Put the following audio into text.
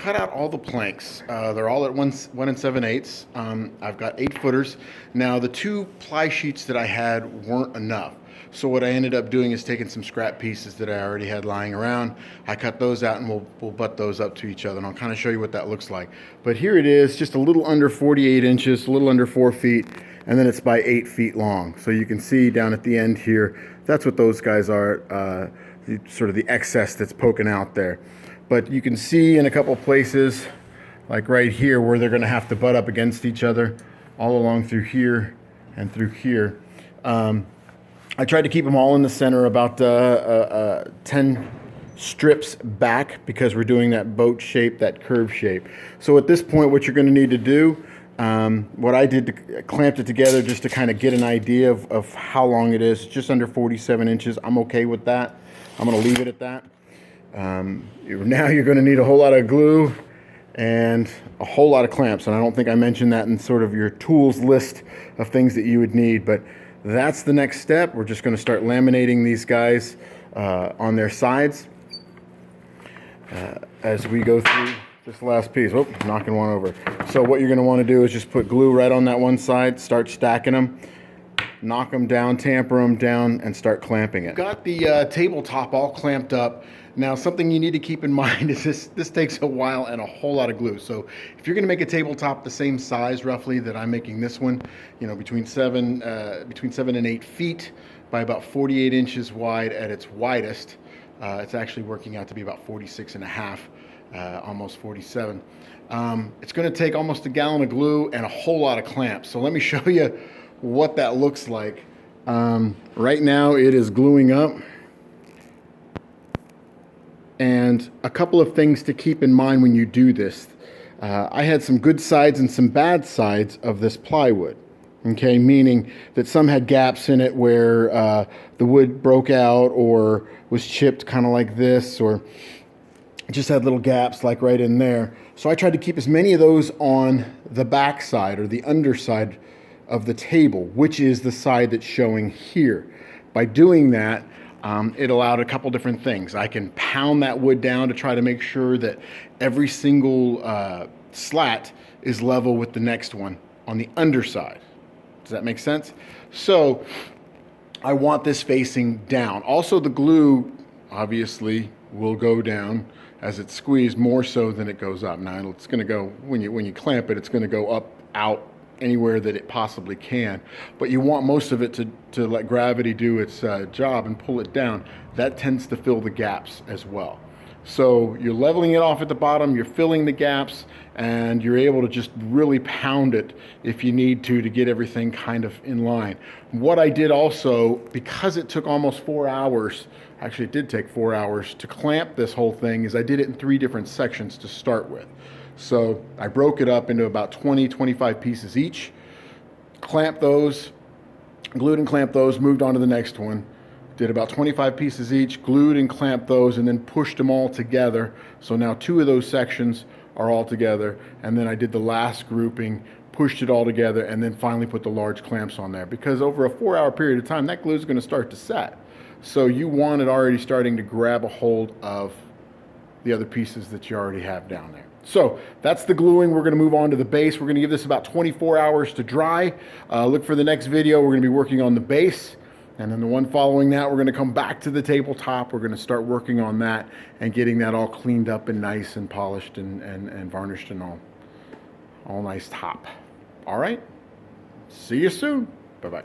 cut out all the planks. They're all at 1 7/8. I've got 8-footers. Now the 2 ply sheets that I had weren't enough. So what I ended up doing is taking some scrap pieces that I already had lying around. I cut those out and we'll butt those up to each other, and I'll kind of show you what that looks like. But here it is, just a little under 48 inches, a little under 4 feet, and then it's by 8 feet long. So you can see down at the end here, that's what those guys are, sort of the excess that's poking out there. But you can see in a couple places, like right here, where they're going to have to butt up against each other, all along through here and through here. I tried to keep them all in the center, about 10 strips back, because we're doing that boat shape, that curve shape. So at this point, what you're going to need to do, what I did to clamp it together just to kind of get an idea of how long it is, just under 47 inches. I'm okay with that. I'm going to leave it at that. Now you're going to need a whole lot of glue and a whole lot of clamps, and I don't think I mentioned that in sort of your tools list of things that you would need, but that's the next step. We're just going to start laminating these guys on their sides as we go through this last piece. Oh, knocking one over. So what you're going to want to do is just put glue right on that one side, start stacking them, knock them down, tamper them down, and start clamping it. Got the tabletop all clamped up. Now, something you need to keep in mind is this takes a while and a whole lot of glue. So if you're going to make a tabletop the same size roughly that I'm making this one, you know, between 7 and 8 feet by about 48 inches wide at its widest, it's actually working out to be about 46 and a half, almost 47. It's going to take almost a gallon of glue and a whole lot of clamps. So let me show you what that looks like. Right now it is gluing up. And a couple of things to keep in mind when you do this. I had some good sides and some bad sides of this plywood. Okay, meaning that some had gaps in it where the wood broke out or was chipped kind of like this, or just had little gaps like right in there. So I tried to keep as many of those on the back side or the underside of the table, which is the side that's showing here. By doing that, it allowed a couple different things. I can pound that wood down to try to make sure that every single slat is level with the next one on the underside. Does that make sense? So I want this facing down. Also, the glue obviously will go down as it's squeezed more so than it goes up. Now it's going to go, when you clamp it, it's going to go up, out, anywhere that it possibly can, but you want most of it to let gravity do its job and pull it down. That tends to fill the gaps as well. So you're leveling it off at the bottom, you're filling the gaps, and you're able to just really pound it if you need to get everything kind of in line. What I did also, because it took almost 4 hours, actually it did take 4 hours to clamp this whole thing, is I did it in 3 different sections to start with. So I broke it up into about 20-25 pieces each, clamped those, glued and clamped those, moved on to the next one, did about 25 pieces each, glued and clamped those, and then pushed them all together. So now 2 of those sections are all together, and then I did the last grouping, pushed it all together, and then finally put the large clamps on there, because over a 4-hour period of time, that glue is going to start to set. So you want it already starting to grab a hold of the other pieces that you already have down there. So that's the gluing. We're going to move on to the base. We're going to give this about 24 hours to dry. Look for the next video. We're going to be working on the base. And then the one following that, we're going to come back to the tabletop. We're going to start working on that and getting that all cleaned up and nice and polished and varnished and all nice top. All right. See you soon. Bye-bye.